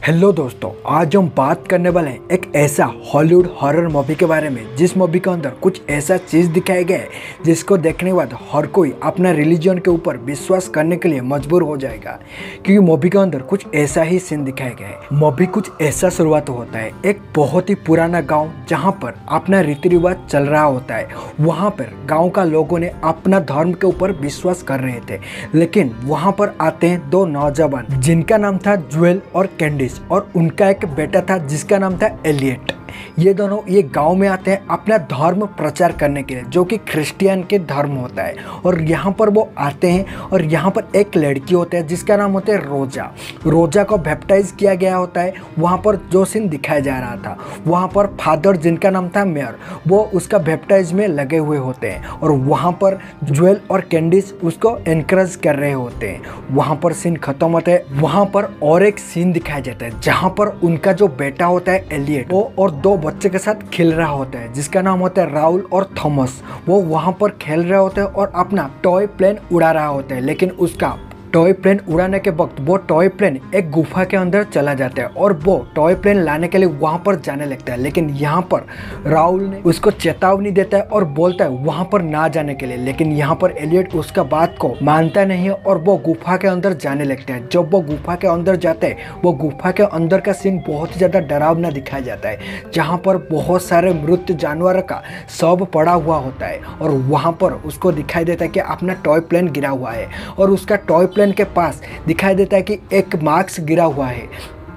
Hello दोस्तों, आज हम बात करने वाले हैं एक ऐसा हॉलीवुड हॉरर मूवी के बारे में जिस मूवी के अंदर कुछ ऐसा चीज़ दिखाया गया है जिसको देखने के बाद हर कोई अपना रिलीजन के ऊपर विश्वास करने के लिए मजबूर हो जाएगा, क्योंकि मूवी के अंदर कुछ ऐसा ही सीन दिखाया गया है। मूवी कुछ ऐसा शुरुआत होता है एक बहुत ही पुराना गाँव जहाँ पर अपना रीति रिवाज चल रहा होता है। वहाँ पर गाँव का लोगों ने अपना धर्म के ऊपर विश्वास कर रहे थे, लेकिन वहाँ पर आते हैं दो नौजवान जिनका नाम था ज्वेल और कैंडिस, और उनका एक बेटा था जिसका नाम था एलियट। ये दोनों ये गांव में आते हैं अपना धर्म प्रचार करने के लिए, जो कि क्रिश्चियन के धर्म होता है। और यहाँ पर वो आते हैं और यहाँ पर एक लड़की होती है जिसका नाम होता है रोजा। रोजा को बैप्टाइज किया गया होता है। वहाँ पर जो सीन दिखाया जा रहा था, वहाँ पर फादर जिनका नाम था मेयर, वो उसका बैप्टाइज में लगे हुए होते हैं और वहाँ पर ज्वेल और कैंडिस उसको एनकरेज कर रहे होते हैं। वहाँ पर सीन खत्म होता है। वहाँ पर और एक सीन दिखाया जाता है जहाँ पर उनका जो बेटा होता है एलियट, वो और दो बच्चे के साथ खेल रहा होता है जिसका नाम होता है राहुल और थॉमस। वो वहाँ पर खेल रहे होते हैं और अपना टॉय प्लेन उड़ा रहा होता है, लेकिन उसका टॉय प्लेन उड़ाने के वक्त वो टॉय प्लेन एक गुफा के अंदर चला जाता है और वो टॉय प्लेन लाने के लिए वहाँ पर जाने लगता है। लेकिन यहाँ पर राहुल ने उसको चेतावनी देता है और बोलता है वहाँ पर ना जाने के लिए, लेकिन यहाँ पर एलियट उसका बात को मानता नहीं है और वो गुफा के अंदर जाने लगता है। जब वो गुफा के अंदर जाते हैं, वो गुफा के अंदर का सीन बहुत ही ज़्यादा डरावना दिखाया जाता है, जहाँ पर बहुत सारे मृत जानवरों का शव पड़ा हुआ होता है और वहाँ पर उसको दिखाई देता है कि अपना टॉय प्लेन गिरा हुआ है और उसका टॉय प्लेन के पास दिखाई देता है कि एक मार्क्स गिरा हुआ है।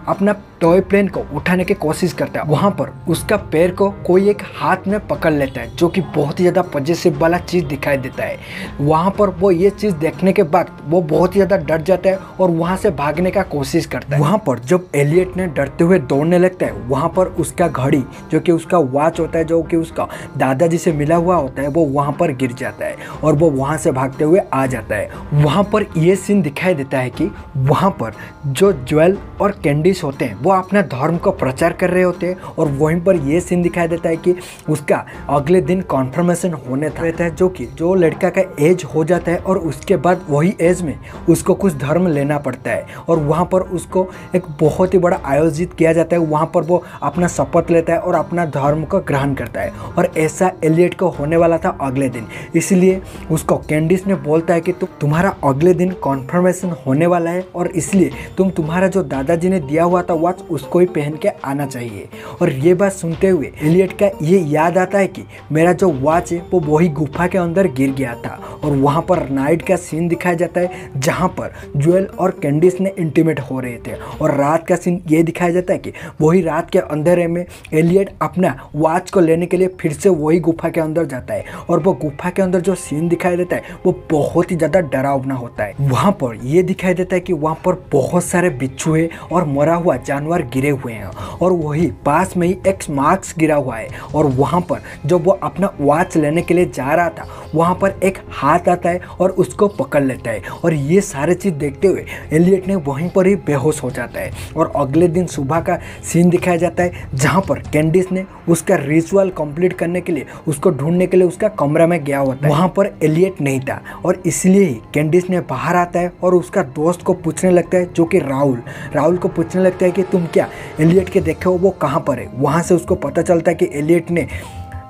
अपना टॉय प्लेन को उठाने की कोशिश करता है। वहाँ पर उसका पैर को कोई एक हाथ में पकड़ लेता है, जो कि बहुत ही ज़्यादा पॉजिटिव वाला चीज़ दिखाई देता है। वहाँ पर वो ये चीज़ देखने के बाद वो बहुत ही ज़्यादा डर जाता है और वहाँ से भागने का कोशिश करता है। वहाँ पर जब एलियट ने डरते हुए दौड़ने लगता है, वहाँ पर उसका घड़ी जो कि उसका वॉच होता है, जो कि उसका दादाजी से मिला हुआ होता है, वो वहाँ पर गिर जाता है और वो वहाँ से भागते हुए आ जाता है। वहाँ पर ये सीन दिखाई देता है कि वहाँ पर जो ज्वेल और कैंडिस होते हैं वो अपना धर्म को प्रचार कर रहे होते हैं और वहीं पर यह सीन दिखाई देता है कि उसका अगले दिन कॉन्फर्मेशन होने रहता है, जो कि जो लड़का का एज हो जाता है और उसके बाद वही एज में उसको कुछ धर्म लेना पड़ता है और वहाँ पर उसको एक बहुत ही बड़ा आयोजित किया जाता है। वहाँ पर वो अपना शपथ लेता है और अपना धर्म को ग्रहण करता है और ऐसा एलियट को होने वाला था अगले दिन। इसलिए उसको कैंडिस ने बोलता है कि तुम्हारा अगले दिन कॉन्फर्मेशन होने वाला है और इसलिए तुम्हारा जो दादाजी ने दिया हुआ था वॉच उसको ही पहन के आना चाहिए। और ये बात सुनते हुए एलियट का ये याद आता है कि मेरा जो वॉच है वो वही गुफा के अंदर गिर गया था। और वहाँ पर नाइट का सीन दिखाया जाता है जहाँ पर ज्वेल और कैंडिस ने इंटीमेट हो रहे थे और रात का सीन ये दिखाया जाता है कि वही रात के अंधेरे में एलियट अपना वॉच को लेने के लिए फिर से वही गुफा के अंदर जाता है और वो गुफा के अंदर जो सीन दिखाई देता है वो बहुत ही ज़्यादा डरावना होता है। वहाँ पर ये दिखाई देता है कि वहाँ पर बहुत सारे बिच्छू और मरा हुआ जानवर गिरे हुए हैं और वही पास में ही एक मार्क्स गिरा हुआ है। और वहाँ पर जब वो अपना वॉच लेने के लिए जा रहा था, वहाँ पर एक हाथ आता है और उसको पकड़ लेता है और ये सारे चीज़ देखते हुए एलियट ने वहीं पर ही बेहोश हो जाता है। और अगले दिन सुबह का सीन दिखाया जाता है जहाँ पर कैंडिस ने उसका रिचुअल कंप्लीट करने के लिए उसको ढूंढने के लिए उसका कमरा में गया होता है। वहाँ पर एलियट नहीं था और इसलिए ही कैंडिस ने बाहर आता है और उसका दोस्त को पूछने लगता है, जो कि राहुल को पूछने लगता है कि तुम क्या एलियट के देखे हो, वो कहाँ पर है। वहाँ से उसको पता चलता है कि एलियट ने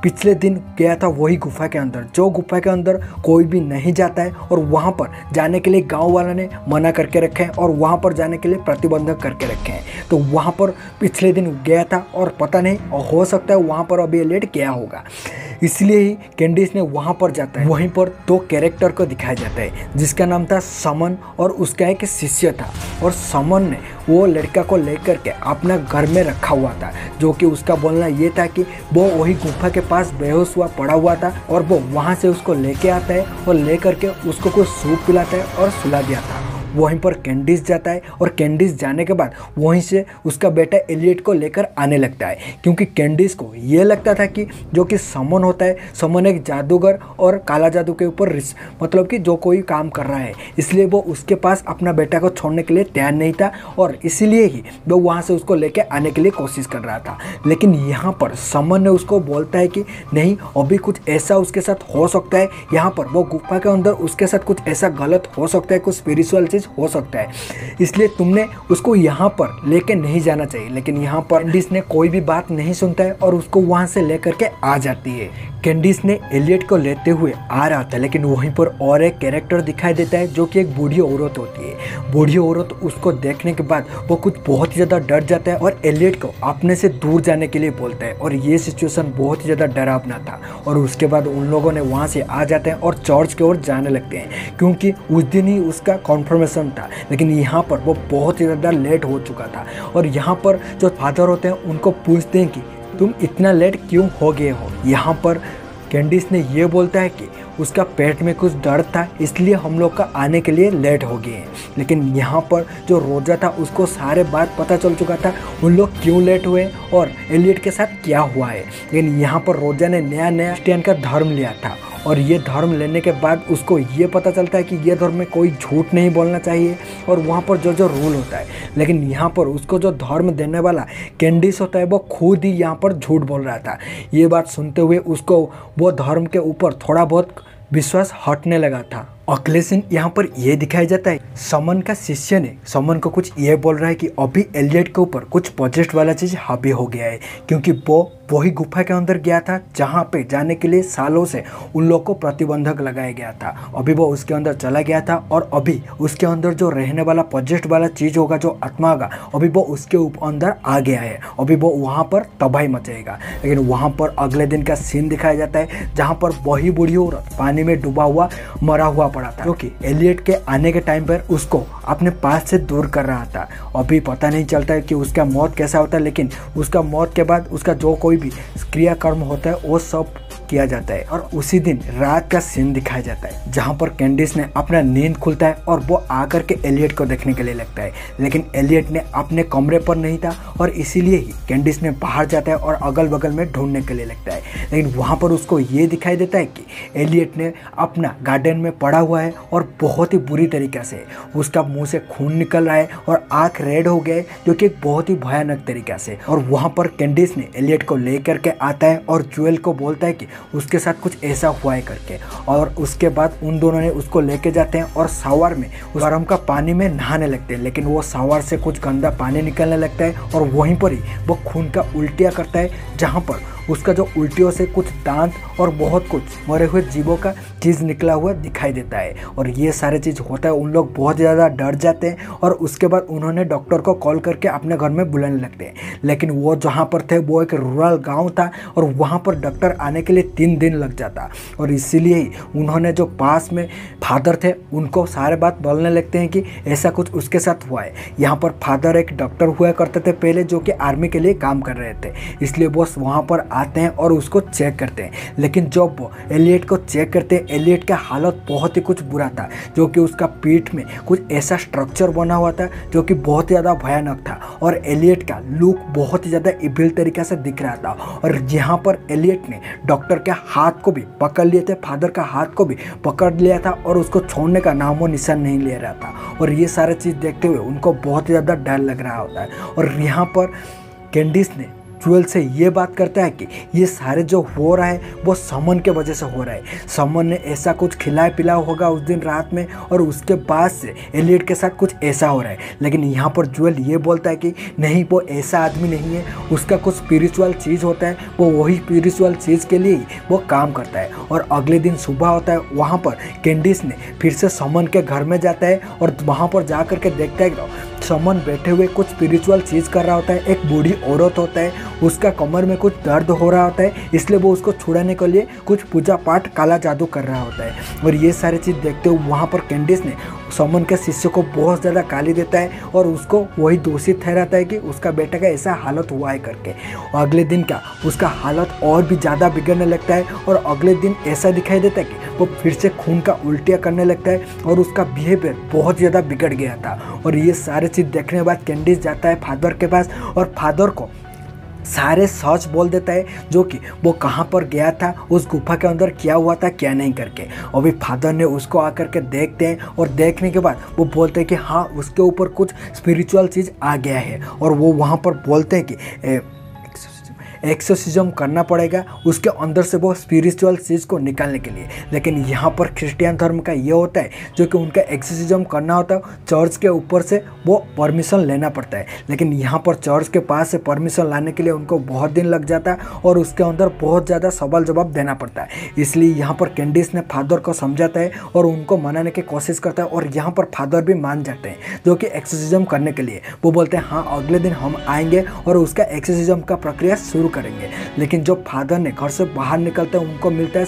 पिछले दिन गया था वही गुफा के अंदर, जो गुफा के अंदर कोई भी नहीं जाता है और वहाँ पर जाने के लिए गांव वाला ने मना करके रखे हैं और वहाँ पर जाने के लिए प्रतिबंधक करके रखे हैं। तो वहाँ पर पिछले दिन गया था और पता नहीं, हो सकता है वहाँ पर अभी एलियट गया होगा, इसलिए ही कैंडिस ने वहाँ पर जाता है। वहीं पर दो कैरेक्टर को दिखाया जाता है जिसका नाम था समन और उसका एक शिष्य था। और समन ने वो लड़का को लेकर के अपना घर में रखा हुआ था, जो कि उसका बोलना ये था कि वो वही गुफा के पास बेहोश हुआ पड़ा हुआ था और वो वहाँ से उसको लेके आता है और लेकर के उसको कुछ सूप पिलाता है और सुला दिया था। वहीं पर कैंडिस जाता है और कैंडिस जाने के बाद वहीं से उसका बेटा एलियट को लेकर आने लगता है, क्योंकि कैंडिस को ये लगता था कि जो कि समन होता है, समन एक जादूगर और काला जादू के ऊपर मतलब कि जो कोई काम कर रहा है, इसलिए वो उसके पास अपना बेटा को छोड़ने के लिए तैयार नहीं था और इसीलिए ही वो वहाँ से उसको लेके आने के लिए कोशिश कर रहा था। लेकिन यहाँ पर समन ने उसको बोलता है कि नहीं, अभी कुछ ऐसा उसके साथ हो सकता है, यहाँ पर वो गुफा के अंदर उसके साथ कुछ ऐसा गलत हो सकता है, कुछ स्पिरिचुअल चीज़ चीज़ हो सकता है, इसलिए तुमने उसको यहाँ पर लेके नहीं जाना चाहिए। लेकिन यहाँ पर कैंडिस ने कोई भी बात नहीं सुनता है और उसको वहाँ से लेकर के आ जाती है। कैंडिस ने एलियट को लेते हुए आ रहा था, लेकिन वहीं पर और एक कैरेक्टर दिखाई देता है जो कि एक बूढ़ी औरत होती है। बूढ़ी औरत उसको देखने के बाद वो कुछ बहुत ही ज़्यादा डर जाता है और एलियट को अपने से दूर जाने के लिए बोलता है, और ये सिचुएशन बहुत ही ज़्यादा डरावना था। और उसके बाद उन लोगों ने वहाँ से आ जाते हैं और चर्च की ओर जाने लगते हैं, क्योंकि उस दिन ही उसका कॉन्फर्मेशन था। लेकिन यहाँ पर वो बहुत ही ज़्यादा लेट हो चुका था, और यहाँ पर जो फादर होते हैं उनको पूछते हैं कि तुम इतना लेट क्यों हो गए हो। यहाँ पर कैंडिस ने ये बोलता है कि उसका पेट में कुछ दर्द था, इसलिए हम लोग का आने के लिए लेट हो गए हैं। लेकिन यहाँ पर जो रोजा था उसको सारे बात पता चल चुका था, उन लोग क्यों लेट हुए और एलियट के साथ क्या हुआ है। लेकिन यहाँ पर रोजा ने नया क्रिश्चियन का धर्म लिया था, और ये धर्म लेने के बाद उसको ये पता चलता है कि ये धर्म में कोई झूठ नहीं बोलना चाहिए, और वहाँ पर जो जो रूल होता है। लेकिन यहाँ पर उसको जो धर्म देने वाला कैंडिस होता है वो खुद ही यहाँ पर झूठ बोल रहा था। ये बात सुनते हुए उसको वो धर्म के ऊपर थोड़ा बहुत विश्वास हटने लगा था। अगले दिन यहाँ पर यह दिखाया जाता है, समन का शिष्य ने समन को कुछ ये बोल रहा है कि अभी एलियट के ऊपर कुछ पॉजिटिव वाला चीज़ हावी हो गया है, क्योंकि वो वही गुफा के अंदर गया था जहाँ पे जाने के लिए सालों से उन लोग को प्रतिबंधक लगाया गया था। अभी वो उसके अंदर चला गया था, और अभी उसके अंदर जो रहने वाला पॉजिटिव वाला चीज़ होगा, जो आत्मा होगा, अभी वो उसके अंदर आ गया है। अभी वो वहाँ पर तबाही मचेगा। लेकिन वहाँ पर अगले दिन का सीन दिखाया जाता है जहाँ पर वही बूढ़ी औरत पानी में डूबा हुआ मरा हुआ पड़ा था, क्योंकि एलियट के आने के टाइम पर उसको अपने पास से दूर कर रहा था। अभी पता नहीं चलता है कि उसका मौत कैसा होता है, लेकिन उसका मौत के बाद उसका जो कोई भी क्रियाकर्म होता है वो सब किया जाता है। और उसी दिन रात का सीन दिखाया जाता है जहां पर कैंडिस ने अपना नींद खुलता है और वो आकर के एलियट को देखने के लिए लगता है। लेकिन एलियट ने अपने कमरे पर नहीं था, और इसीलिए ही कैंडिस ने बाहर जाता है और अगल बगल में ढूंढने के लिए लगता है। लेकिन वहां पर उसको ये दिखाई देता है कि एलियट ने अपना गार्डन में पड़ा हुआ है, और बहुत ही बुरी तरीके से उसका मुंह से खून निकल रहा है और आँख रेड हो गए, जो कि एक बहुत ही भयानक तरीके से। और वहाँ पर कैंडिस ने एलियट को लेकर के आता है और ज्वेल को बोलता है कि उसके साथ कुछ ऐसा हुआ है करके। और उसके बाद उन दोनों ने उसको लेके जाते हैं और शावर में गर्म का पानी में नहाने लगते हैं। लेकिन वो शावर से कुछ गंदा पानी निकलने लगता है, और वहीं पर ही वो खून का उल्टियाँ करता है, जहाँ पर उसका जो उल्टियों से कुछ दांत और बहुत कुछ मरे हुए जीवों का चीज़ निकला हुआ दिखाई देता है। और ये सारे चीज़ होता है, उन लोग बहुत ज़्यादा डर जाते हैं, और उसके बाद उन्होंने डॉक्टर को कॉल करके अपने घर में बुलाने लगते हैं। लेकिन वो जहाँ पर थे वो एक रूरल गांव था, और वहाँ पर डॉक्टर आने के लिए 3 दिन लग जाता। और इसीलिए ही उन्होंने जो पास में फादर थे उनको सारे बात बोलने लगते हैं कि ऐसा कुछ उसके साथ हुआ है। यहाँ पर फादर एक डॉक्टर हुआ करते थे पहले, जो कि आर्मी के लिए काम कर रहे थे, इसलिए वो वहाँ पर आते हैं और उसको चेक करते हैं। लेकिन जब वो एलियट को चेक करते हैं, एलियट का हालत बहुत ही कुछ बुरा था, जो कि उसका पीठ में कुछ ऐसा स्ट्रक्चर बना हुआ था जो कि बहुत ज़्यादा भयानक था, और एलियट का लुक बहुत ही ज़्यादा इविल तरीके से दिख रहा था। और यहाँ पर एलियट ने डॉक्टर के हाथ को भी पकड़ लिए थे, फादर का हाथ को भी पकड़ लिया था, और उसको छोड़ने का नामो निशान नहीं ले रहा था। और ये सारे चीज़ देखते हुए उनको बहुत ही ज़्यादा डर लग रहा होता है। और यहाँ पर कैंडिस ने ज्वेल से ये बात करता है कि ये सारे जो हो रहा है वो समन के वजह से हो रहा है। समन ने ऐसा कुछ खिलाया पिलाया होगा उस दिन रात में, और उसके बाद से एलियट के साथ कुछ ऐसा हो रहा है। लेकिन यहाँ पर ज्वेल ये बोलता है कि नहीं, वो ऐसा आदमी नहीं है, उसका कुछ स्पिरिचुअल चीज़ होता है, वो वही स्पिरिचुअल चीज़ के लिए ही वो काम करता है। और अगले दिन सुबह होता है, वहाँ पर कैंडिस ने फिर से समन के घर में जाता है, और वहाँ पर जा कर के देखता है कि समन बैठे हुए कुछ स्पिरिचुअल चीज़ कर रहा होता है। एक बूढ़ी औरत होता है, उसका कमर में कुछ दर्द हो रहा होता है, इसलिए वो उसको छुड़ाने के लिए कुछ पूजा पाठ काला जादू कर रहा होता है। और ये सारी चीज़ देखते हुए वहाँ पर कैंडिस ने समन के शिष्य को बहुत ज़्यादा गाली देता है, और उसको वही दोषी ठहराता है कि उसका बेटा का ऐसा हालत हुआ है करके। और अगले दिन का उसका हालत और भी ज़्यादा बिगड़ने लगता है, और अगले दिन ऐसा दिखाई देता है कि वो फिर से खून का उल्टियाँ करने लगता है, और उसका बिहेवियर बहुत ज़्यादा बिगड़ गया था। और ये सारे चीज़ देखने के बाद कैंडिस जाता है फादर के पास, और फादर को सारे सच बोल देता है, जो कि वो कहाँ पर गया था, उस गुफा के अंदर क्या हुआ था, क्या नहीं करके। अभी फादर ने उसको आकर के देखते हैं, और देखने के बाद वो बोलते हैं कि हाँ, उसके ऊपर कुछ स्पिरिचुअल चीज़ आ गया है। और वो वहाँ पर बोलते हैं कि एक्सोसिज्म करना पड़ेगा उसके अंदर से वो स्पिरिचुअल चीज़ को निकालने के लिए। लेकिन यहाँ पर क्रिश्चियन धर्म का ये होता है जो कि उनका एक्सोसिज्म करना होता है चर्च के ऊपर से वो परमिशन लेना पड़ता है। लेकिन यहाँ पर चर्च के पास से परमिशन लाने के लिए उनको बहुत दिन लग जाता है और उसके अंदर बहुत ज़्यादा सवाल जवाब देना पड़ता है। इसलिए यहाँ पर कैंडिस ने फादर को समझाता है और उनको मनाने की कोशिश करता है और यहाँ पर फादर भी मान जाते हैं जो कि एक्सोसिज्म करने के लिए। वो बोलते हैं हाँ अगले दिन हम आएंगे और उसका एक्सोसिज्म का प्रक्रिया शुरू करेंगे। लेकिन जो फादर ने घर से बाहर निकलते हैं उनको मिलता है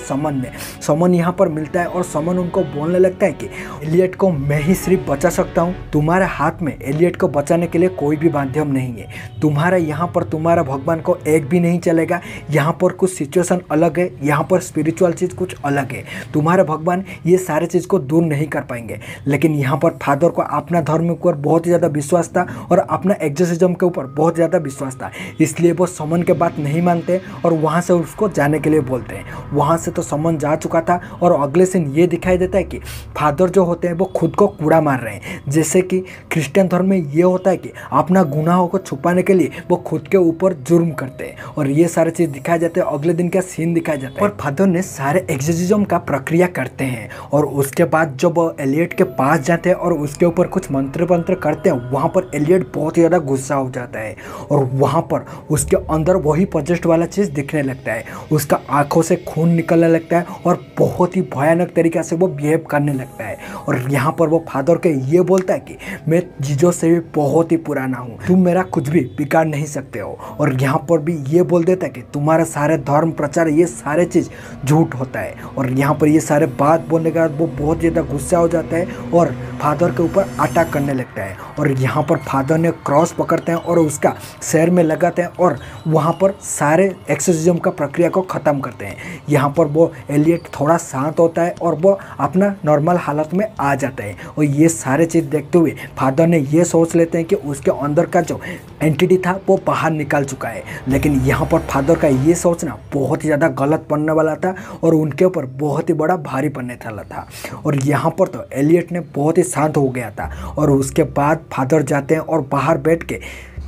समन यहाँ पर मिलता है और समन उनको बोलने लगता है कि एलियट को मैं ही सिर्फ बचा सकता हूँ, तुम्हारे हाथ में एलियट को बचाने के लिए कोई भी माध्यम नहीं है। तुम्हारा यहाँ पर तुम्हारा भगवान को एक भी नहीं चलेगा। यहाँ पर कुछ सिचुएशन अलग है, यहाँ पर स्पिरिचुअल चीज़ कुछ अलग है। तुम्हारे भगवान ये सारे चीज़ को दूर नहीं कर पाएंगे। लेकिन यहाँ पर फादर को अपना धर्म के ऊपर बहुत ही ज़्यादा विश्वास था और अपना एक्सोसिज्म के ऊपर बहुत ज़्यादा विश्वास था। इसलिए वो समन के बात नहीं मानते और वहाँ से उसको जाने के लिए बोलते हैं। वहाँ से तो समन जा चुका था और अगले सीन ये दिखाई देता है कि फादर जो होते हैं वो खुद को कूड़ा मार रहे हैं। जैसे कि क्रिश्चियन धर्म में ये होता है कि अपना गुनाहों को छुपाने के लिए वो खुद के ऊपर जुर्म करते हैं और ये सारे चीज़ दिखाए जाते हैं। अगले दिन का सीन दिखाया जाता है और फादर ने सारे एक्सोसिज्म का प्रक्रिया करते हैं और उसके बाद जब एलियट के पास जाते हैं और उसके ऊपर कुछ मंत्र करते हैं, वहाँ पर एलियट बहुत ही ज़्यादा गुस्सा हो जाता है और वहाँ पर उसके अंदर वही पॉजेस्ट वाला चीज़ दिखने लगता है। उसका आंखों से खून निकलने लगता है और बहुत ही भयानक तरीके से वो बिहेव करने लगता है। और यहाँ पर वो फादर के ये बोलता है कि मैं जीजो से भी बहुत ही पुराना हूँ, तुम मेरा कुछ भी बिगाड़ नहीं सकते हो। और यहाँ पर भी ये बोल देता है कि तुम्हारा सारे धर्म प्रचार ये सारे चीज़ झूठ होता है। और यहाँ पर ये सारे बात बोलने के बाद वो बहुत ज़्यादा गुस्सा हो जाता है और फादर के ऊपर अटैक करने लगता है। और यहाँ पर फादर ने क्रॉस पकड़ते हैं और उसका सर में लगाते हैं और वहाँ पर सारे एक्सोसिज्म का प्रक्रिया को ख़त्म करते हैं। यहाँ पर वो एलियट थोड़ा शांत होता है और वो अपना नॉर्मल हालत में आ जाता है। और ये सारे चीज़ देखते हुए फादर ने ये सोच लेते हैं कि उसके अंदर का जो एंटिटी था वो बाहर निकल चुका है। लेकिन यहाँ पर फादर का ये सोचना बहुत ही ज़्यादा गलत पड़ने वाला था और उनके ऊपर बहुत ही बड़ा भारी पड़ने वाला था। और यहाँ पर तो एलियट ने बहुत ही शांत हो गया था और उसके बाद फादर जाते हैं और बाहर बैठ के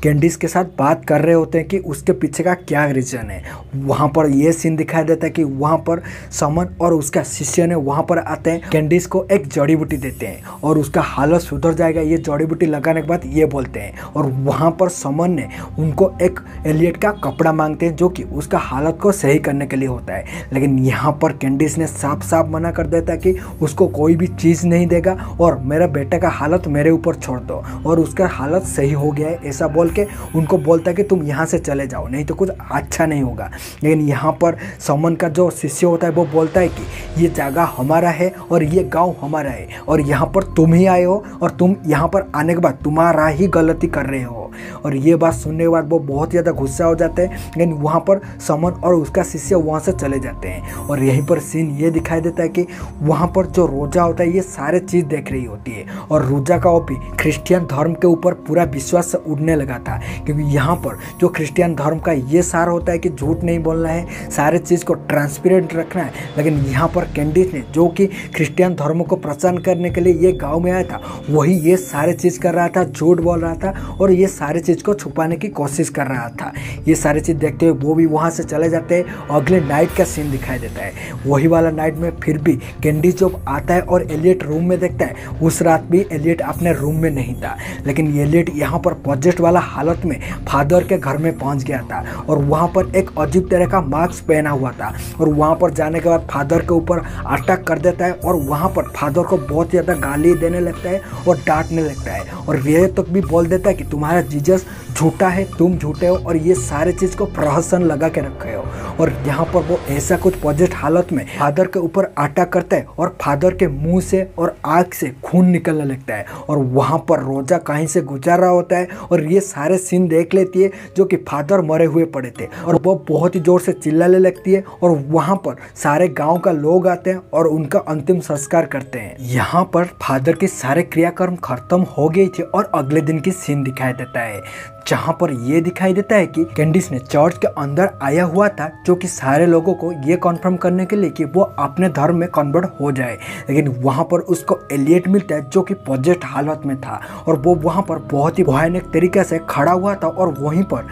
कैंडिस के साथ बात कर रहे होते हैं कि उसके पीछे का क्या रीज़न है। वहाँ पर ये सीन दिखाई देता है कि वहाँ पर समन और उसका शिष्य ने वहाँ पर आते हैं, कैंडिस को एक जड़ी बूटी देते हैं और उसका हालत सुधर जाएगा ये जड़ी बूटी लगाने के बाद ये बोलते हैं। और वहाँ पर समन ने उनको एक एलियट का कपड़ा मांगते हैं जो कि उसका हालत को सही करने के लिए होता है। लेकिन यहाँ पर कैंडिस ने साफ साफ मना कर देता है कि उसको कोई भी चीज़ नहीं देगा और मेरा बेटे का हालत मेरे ऊपर छोड़ दो और उसका हालत सही हो गया है ऐसा बोल के उनको बोलता है कि तुम यहाँ से चले जाओ नहीं तो कुछ अच्छा नहीं होगा। लेकिन यहाँ पर समन का जो शिष्य होता है वो बोलता है कि ये जगह हमारा है और ये गांव हमारा है और यहाँ पर तुम ही आए हो और तुम यहाँ पर आने के बाद तुम्हारा ही गलती कर रहे हो। और ये बात सुनने के बाद वो बहुत ज़्यादा गुस्सा हो जाते हैं। लेकिन वहाँ पर समन और उसका शिष्य वहाँ से चले जाते हैं। और यहीं पर सीन ये दिखाई देता है कि वहाँ पर जो रोजा होता है ये सारे चीज़ देख रही होती है और रोजा का वो भी क्रिश्चियन धर्म के ऊपर पूरा विश्वास से उड़ने लगा था। क्योंकि यहाँ पर जो क्रिश्चियन धर्म का ये सार होता है कि झूठ नहीं बोलना है, सारे चीज़ को ट्रांसपेरेंट रखना है। लेकिन यहाँ पर कैंडिस ने जो कि क्रिश्चियन धर्म को प्रचार करने के लिए ये गाँव में आया था वही ये सारे चीज़ कर रहा था, झूठ बोल रहा था और ये सारी चीज़ को छुपाने की कोशिश कर रहा था। ये सारी चीज़ देखते हुए वो भी वहाँ से चले जाते हैं। अगले नाइट का सीन दिखाई देता है, वही वाला नाइट में फिर भी कैंडिस जब आता है और एलियट रूम में देखता है, उस रात भी एलियट अपने रूम में नहीं था। लेकिन एलियट यहाँ पर पॉजेस्ट वाला हालत में फादर के घर में पहुँच गया था और वहाँ पर एक अजीब तरह का मास्क पहना हुआ था और वहाँ पर जाने के बाद फादर के ऊपर अटैक कर देता है और वहाँ पर फादर को बहुत ज़्यादा गाली देने लगता है और डांटने लगता है और ये तक भी बोल देता है कि तुम्हारा जीसस झूठा है, तुम झूठे हो और ये सारे चीज़ को प्रहसन लगा के रखे हो। और यहाँ पर वो ऐसा कुछ पॉजिटिव हालत में फादर के ऊपर अटैक करता है और फादर के मुंह से और आँख से खून निकलने लगता है और वहाँ पर रोजा कहीं से गुजर रहा होता है और ये सारे सीन देख लेती है जो कि फादर मरे हुए पड़े थे और वो बहुत ही जोर से चिल्लाने लगती है और वहाँ पर सारे गांव का लोग आते हैं और उनका अंतिम संस्कार करते हैं। यहाँ पर फादर के सारे क्रियाक्रम खत्म हो गए थे और अगले दिन की सीन दिखाई देता है जहाँ पर ये दिखाई देता है कि कैंडिस ने चर्च के अंदर आया हुआ था जो कि सारे लोगों को ये कॉन्फर्म करने के लिए कि वो अपने धर्म में कन्वर्ट हो जाए। लेकिन वहाँ पर उसको एलियट मिलता है जो कि पॉजिटिव हालत में था और वो वहाँ पर बहुत ही भयानक तरीके से खड़ा हुआ था और वहीं पर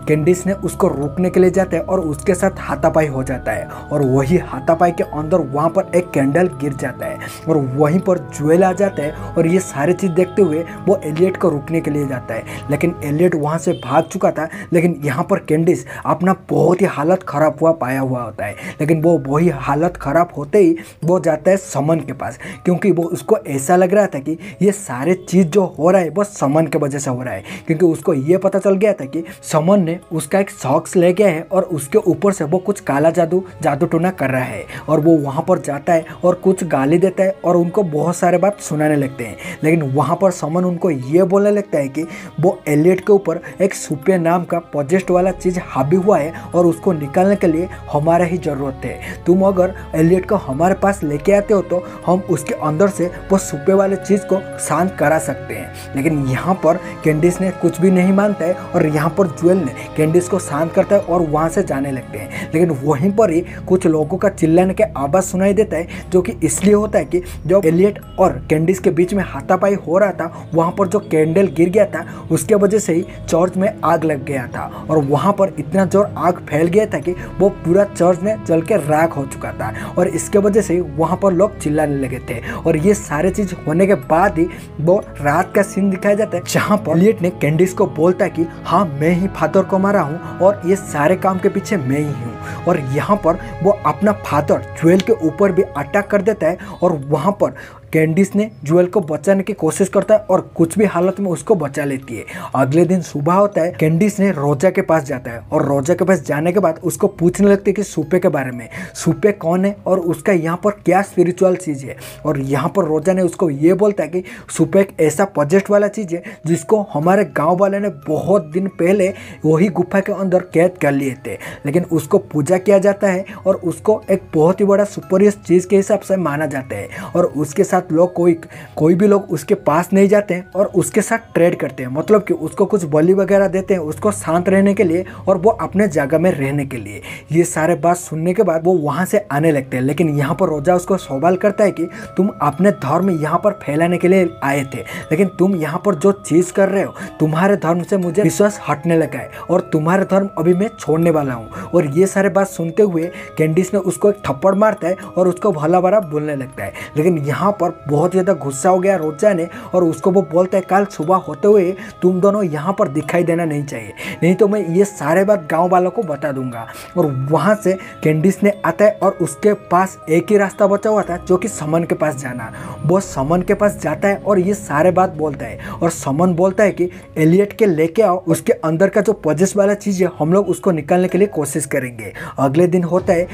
कैंडिस ने उसको रोकने के लिए जाता है और उसके साथ हाथापाई हो जाता है और वही हाथापाई के अंदर वहाँ पर एक कैंडल गिर जाता है और वहीं पर ज्वेल आ जाता है और ये सारी चीज़ देखते हुए वो एलियट को रोकने के लिए जाता है, लेकिन एलियट वहाँ से भाग चुका था। लेकिन यहाँ पर कैंडिस अपना बहुत ही हालत ख़राब हुआ पाया हुआ होता है, लेकिन वो वही हालत ख़राब होते ही वो जाता है समन के पास, क्योंकि वो उसको ऐसा लग रहा था कि ये सारे चीज़ जो हो रहा है वो समन के वजह से हो रहा है, क्योंकि उसको ये पता चल गया था कि समन ने उसका एक सॉक्स ले गया है और उसके ऊपर से वो कुछ काला जादू टोना कर रहा है। और वो वहाँ पर जाता है और कुछ गाली देता है और उनको बहुत सारे बात सुनाने लगते हैं, लेकिन वहाँ पर समन उनको ये बोलने लगता है कि वो एलियट के ऊपर एक सुपे नाम का पॉजेस्ट वाला चीज़ हावी हुआ है और उसको निकालने के लिए हमारा ही ज़रूरत है। तुम अगर एलियट को हमारे पास लेके आते हो तो हम उसके अंदर से वो सुपे वाले चीज़ को शांत करा सकते हैं। लेकिन यहाँ पर कैंडिस ने कुछ भी नहीं मानता है और यहाँ पर ज्वेल ने कैंडिस को शांत करता है और वहाँ से जाने लगते हैं। लेकिन वहीं पर ही कुछ लोगों का चिल्लाने के आवाज़ सुनाई देता है, जो कि इसलिए होता है कि जब एलियट और कैंडिस के बीच में हाथापाई हो रहा था वहाँ पर जो कैंडल गिर गया था उसके वजह से ही चर्च में आग लग गया था और वहाँ पर इतना जोर आग फैल गया था कि वो पूरा चर्च में जल के राख हो चुका था और इसके वजह से वहाँ पर लोग चिल्लाने लगे थे। और ये सारे चीज़ होने के बाद ही वो रात का सीन दिखाया जाता है जहाँ पर एलियट ने कैंडिस को बोलता है कि हाँ मैं ही फादर को मारा हूँ और ये सारे काम के पीछे मैं ही हूँ। और यहाँ पर वो अपना फादर ज्वेल के ऊपर भी अटैक कर देता है और वहाँ पर कैंडिस ने ज्वेल को बचाने की कोशिश करता है और कुछ भी हालत में उसको बचा लेती है। अगले दिन सुबह होता है, कैंडिस ने रोजा के पास जाता है और रोजा के पास जाने के बाद उसको पूछने लगती है कि सुपे के बारे में, सुपे कौन है और उसका यहाँ पर क्या स्पिरिचुअल चीज़ है। और यहाँ पर रोजा ने उसको ये बोलता है कि सुपे एक ऐसा पॉजेस्ट वाला चीज़ है जिसको हमारे गाँव वाले ने बहुत दिन पहले वही गुफा के अंदर कैद कर लिए थे, लेकिन उसको पूजा किया जाता है और उसको एक बहुत ही बड़ा सुपरियर चीज़ के हिसाब से माना जाता है और उसके साथ लोग कोई भी लोग उसके पास नहीं जाते हैं और उसके साथ ट्रेड करते हैं, मतलब कि उसको कुछ बलि वगैरह देते हैं उसको शांत रहने के लिए और वो अपने जगह में रहने के लिए। ये सारे बात सुनने के बाद वो वहाँ से आने लगते हैं, लेकिन यहाँ पर रोजा उसको सवाल करता है कि तुम अपने धर्म यहाँ पर फैलाने के लिए आए थे, लेकिन तुम यहाँ पर जो चीज़ कर रहे हो तुम्हारे धर्म से मुझे विश्वास हटने लगा है और तुम्हारे धर्म अभी मैं छोड़ने वाला हूँ। और ये सारे बात सुनते हुए कैंडिस ने उसको एक थप्पड़ मारता है और उसको भला भला बोलने लगता है, लेकिन यहाँ पर बहुत ज़्यादा गुस्सा हो गया रोजा ने और उसको वो बोलता है कल सुबह होते हुए तुम दोनों यहाँ पर दिखाई देना नहीं चाहिए, नहीं तो मैं ये सारे बात गांव वालों को बता दूंगा। और वहाँ से कैंडिस ने आता है और उसके पास एक ही रास्ता बचा हुआ था जो कि समन के पास जाना। वो समन के पास जाता है और ये सारे बात बोलता है और समन बोलता है कि एलियट के लेके आओ, उसके अंदर का जो पॉजेस वाला चीज़ है हम लोग उसको निकालने के लिए कोशिश करेंगे। अगले दिन होता है,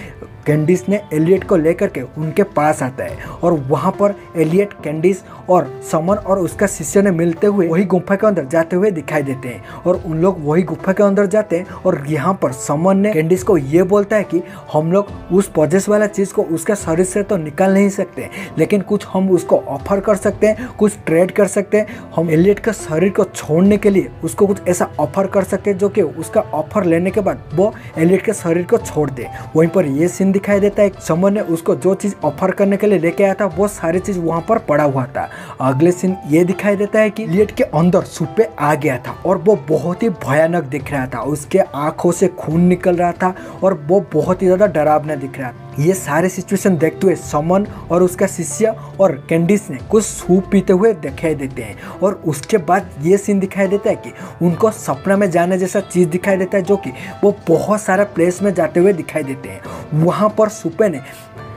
कैंडिस ने एलियट को लेकर के उनके पास आता है और वहाँ पर एलियट, कैंडिस और समन और उसका शिष्य ने मिलते हुए वही गुफा के अंदर जाते हुए दिखाई देते हैं और उन लोग वही गुफा के अंदर जाते हैं। और यहाँ पर समन ने कैंडिस को ये बोलता है कि हम लोग उस पॉजेस वाला चीज़ को उसका शरीर से तो निकाल नहीं सकते, लेकिन कुछ हम उसको ऑफर कर सकते हैं, कुछ ट्रेड कर सकते हैं। हम एलियट का शरीर को छोड़ने के लिए उसको कुछ ऐसा ऑफर कर सकते हैं जो कि उसका ऑफर लेने के बाद वो एलियट के शरीर को छोड़ दे। वहीं पर ये सीन दिखाई देता है, समन ने उसको जो चीज़ ऑफर करने के लिए लेके आया था वो सारी चीज़ वहाँ पर पड़ा हुआ था। अगले सीन ये दिखाई देता है कि एलियट के अंदर सुपे आ गया था और वो बहुत ही भयानक दिख रहा था, उसके आंखों से खून निकल रहा था और वो बहुत ही ज़्यादा डरावना दिख रहा था। ये सारे सिचुएशन देखते हुए समन और उसका शिष्य और कैंडिस ने कुछ सूप पीते हुए दिखाई देते हैं और उसके बाद ये सीन दिखाई देता है कि उनको सपना में जाने जैसा चीज़ दिखाई देता है, जो कि वो बहुत सारा प्लेस में जाते हुए दिखाई देते हैं। वहाँ पर सुपे ने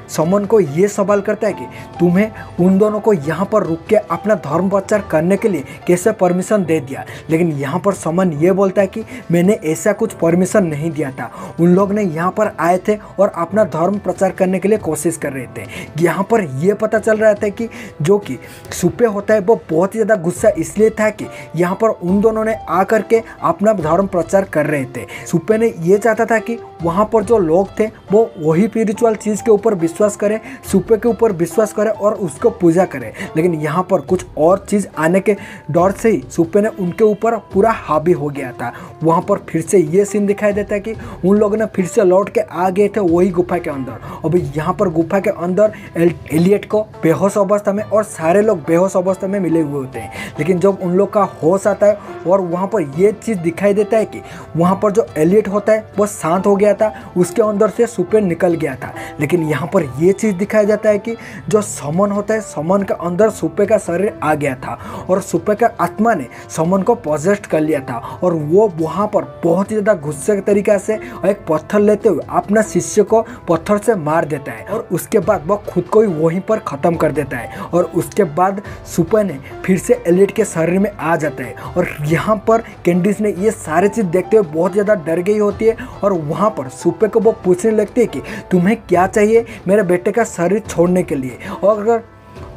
समन को ये सवाल करता है कि तुम्हें उन दोनों को यहाँ पर रुक के अपना धर्म प्रचार करने के लिए कैसे परमिशन दे दिया। लेकिन यहाँ पर समन ये बोलता है कि मैंने ऐसा कुछ परमिशन नहीं दिया था, उन लोग ने यहाँ पर आए थे और अपना धर्म प्रचार करने के लिए कोशिश कर रहे थे। यहाँ पर ये पता चल रहा था कि जो कि सुपे होता है वो बहुत ही ज़्यादा गुस्सा इसलिए था कि यहाँ पर उन दोनों ने आकर के अपना धर्म प्रचार कर रहे थे। सुपे ने ये चाहता था कि वहाँ पर जो लोग थे वो वही स्पिरिचुअल चीज़ के ऊपर विश्वास विश्वास करे, सुपे के ऊपर विश्वास करे और उसको पूजा करे। लेकिन यहाँ पर कुछ और चीज़ आने के डर से ही सुपे ने उनके ऊपर पूरा हावी हो गया था। वहाँ पर फिर से ये सीन दिखाई देता है कि उन लोगों ने फिर से लौट के आ गए थे वही गुफा के अंदर। अभी यहाँ पर गुफा के अंदर एलियट को बेहोश अवस्था में और सारे लोग बेहोश अवस्था में मिले हुए होते हैं। लेकिन जब उन लोग का होश आता है और वहाँ पर ये चीज़ दिखाई देता है कि वहाँ पर जो एलियट होता है वो शांत हो गया था, उसके अंदर से सुपे निकल गया था। लेकिन यहाँ पर ये चीज़ दिखाया जाता है कि जो समन होता है, समन के अंदर सुपे का शरीर आ गया था और सुपे का आत्मा ने समन को पॉजेस्ट कर लिया था और वो वहाँ पर बहुत ही ज़्यादा गुस्से के तरीके से एक पत्थर लेते हुए अपना शिष्य को पत्थर से मार देता है और उसके बाद वो खुद को ही वहीं पर ख़त्म कर देता है। और उसके बाद सुपे ने फिर से एलियट के शरीर में आ जाता है और यहाँ पर कैंडिस ने ये सारे चीज़ देखते हुए बहुत ज़्यादा डर गई होती है और वहाँ पर सुपे को वो पूछने लगती है कि तुम्हें क्या चाहिए मेरे बेटे का शरीर छोड़ने के लिए, और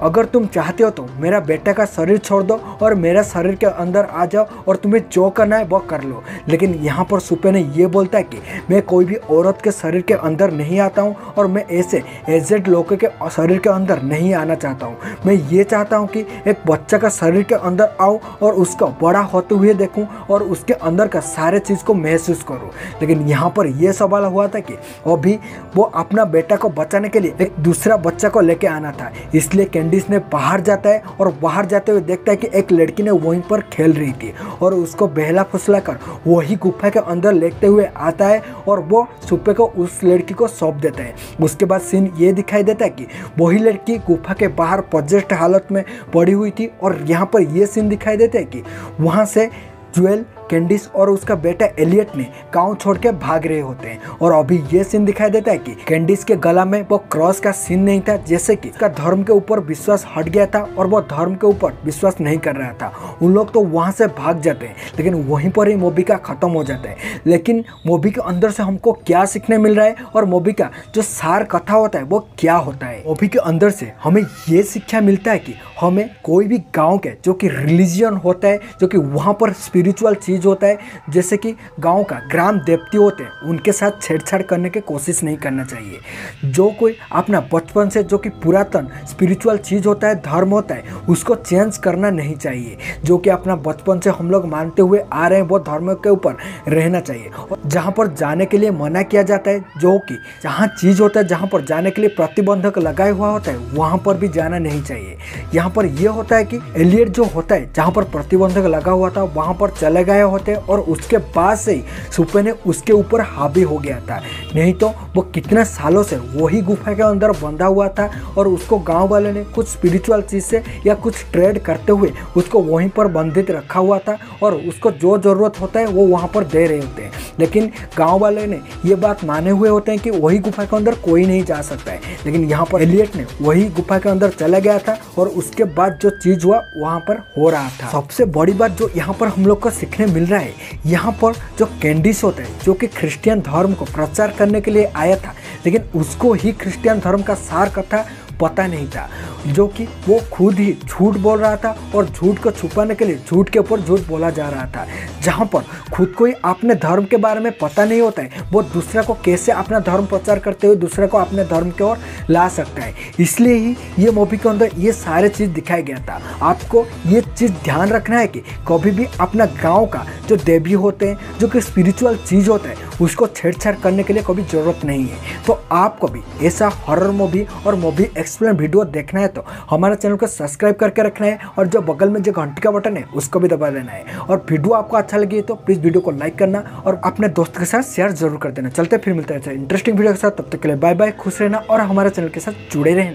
अगर तुम चाहते हो तो मेरा बेटा का शरीर छोड़ दो और मेरा शरीर के अंदर आ जाओ और तुम्हें जो करना है वो कर लो। लेकिन यहाँ पर सुपे ने ये बोलता है कि मैं कोई भी औरत के शरीर के अंदर नहीं आता हूँ और मैं ऐसे एजेड लोगों के शरीर के अंदर नहीं आना चाहता हूँ। मैं ये चाहता हूँ कि एक बच्चा का शरीर के अंदर आऊँ और उसका बड़ा होते हुए देखूँ और उसके अंदर का सारे चीज़ को महसूस करूँ। लेकिन यहाँ पर यह सवाल हुआ था कि अभी वो अपना बेटा को बचाने के लिए एक दूसरा बच्चा को लेके आना था। इसलिए कैंडिस ने बाहर जाता है और बाहर जाते हुए देखता है कि एक लड़की ने वहीं पर खेल रही थी और उसको बहला फुसला कर वही गुफा के अंदर लेटते हुए आता है और वो सुपे को उस लड़की को सौंप देता है। उसके बाद सीन ये दिखाई देता है कि वही लड़की गुफा के बाहर पॉजेस्ड हालत में पड़ी हुई थी और यहाँ पर ये सीन दिखाई देता है कि वहाँ से ज्वेल, कैंडिस और उसका बेटा एलियट ने गांव छोड़ के भाग रहे होते हैं। और अभी ये सीन दिखाई देता है कि कैंडिस के गला में वो क्रॉस का सीन नहीं था, जैसे कि उसका धर्म के ऊपर विश्वास हट गया था और वो धर्म के ऊपर विश्वास नहीं कर रहा था। उन लोग तो वहां से भाग जाते हैं लेकिन वहीं पर ही मूवी का खत्म हो जाता है। लेकिन मूवी के अंदर से हमको क्या सीखने मिल रहा है और मूवी का जो सार कथा होता है वो क्या होता है। मूवी के अंदर से हमें ये शिक्षा मिलता है कि हमें कोई भी गाँव के जो कि रिलीजियन होता है, जो कि वहाँ पर स्पिरिचुअल चीज होता है, जैसे कि गांव का ग्राम देवती होते हैं, उनके साथ छेड़छाड़ करने की कोशिश नहीं करना चाहिए। जो कोई अपना बचपन से जो कि पुरातन स्पिरिचुअल चीज़ होता है, धर्म होता है, उसको चेंज करना नहीं चाहिए। जो कि अपना बचपन से हम लोग मानते हुए आ रहे हैं वो धर्म के ऊपर रहना चाहिए। और जहाँ पर जाने के लिए मना किया जाता है, जो कि जहाँ चीज़ होता है, जहाँ पर जाने के लिए प्रतिबंधक लगाया हुआ होता है, वहाँ पर भी जाना नहीं चाहिए। यहाँ पर यह होता है कि एलियट जो होता है, जहाँ पर प्रतिबंधक लगा हुआ था वहाँ पर चले गए होते हैं और उसके बाद से ही सुपे ने उसके ऊपर हावी हो गया था। नहीं तो वो कितने सालों से वही गुफा के अंदर बंधा हुआ था और उसको गांव वाले ने कुछ स्पिरिचुअल चीज़ से या कुछ ट्रेड करते हुए उसको वहीं पर बंधित रखा हुआ था और उसको जो ज़रूरत होता है वो वहाँ पर दे रहे होते हैं। लेकिन गाँव वाले ने ये बात माने हुए होते हैं कि वही गुफा के अंदर कोई नहीं जा सकता है। लेकिन यहाँ पर एलियट ने वही गुफा के अंदर चला गया था और उसके बाद जो चीज़ हुआ वहाँ पर हो रहा था। सबसे बड़ी बात जो यहाँ पर हम लोग को सीखने मिल रहा है, यहाँ पर जो कैंडिस होता है, जो कि क्रिश्चियन धर्म को प्रचार करने के लिए आया था, लेकिन उसको ही क्रिश्चियन धर्म का सार कथा पता नहीं था, जो कि वो खुद ही झूठ बोल रहा था और झूठ को छुपाने के लिए झूठ के ऊपर झूठ बोला जा रहा था। जहाँ पर खुद को ही अपने धर्म के बारे में पता नहीं होता है, वो दूसरा को कैसे अपना धर्म प्रचार करते हुए दूसरे को अपने धर्म की ओर ला सकता है। इसलिए ही ये मूवी के अंदर ये सारे चीज़ दिखाया गया था। आपको ये चीज़ ध्यान रखना है कि कभी भी अपना गाँव का जो देवी होते हैं, जो कि स्पिरिचुअल चीज़ होता है, उसको छेड़छाड़ करने के लिए कभी ज़रूरत नहीं है। तो आपको भी ऐसा हॉरर मूवी और मूवी एक्सप्लेन वीडियो देखना है तो हमारे चैनल को सब्सक्राइब करके रखना है और जो बगल में जो घंटी का बटन है उसको भी दबा देना है। और वीडियो आपको अच्छा लगे तो प्लीज़ वीडियो को लाइक करना और अपने दोस्त के साथ शेयर जरूर कर देना। चलते फिर मिलते हैं इंटरेस्टिंग वीडियो के साथ, तब तक के लिए बाय बाय, खुश रहना और हमारे चैनल के साथ जुड़े रहना।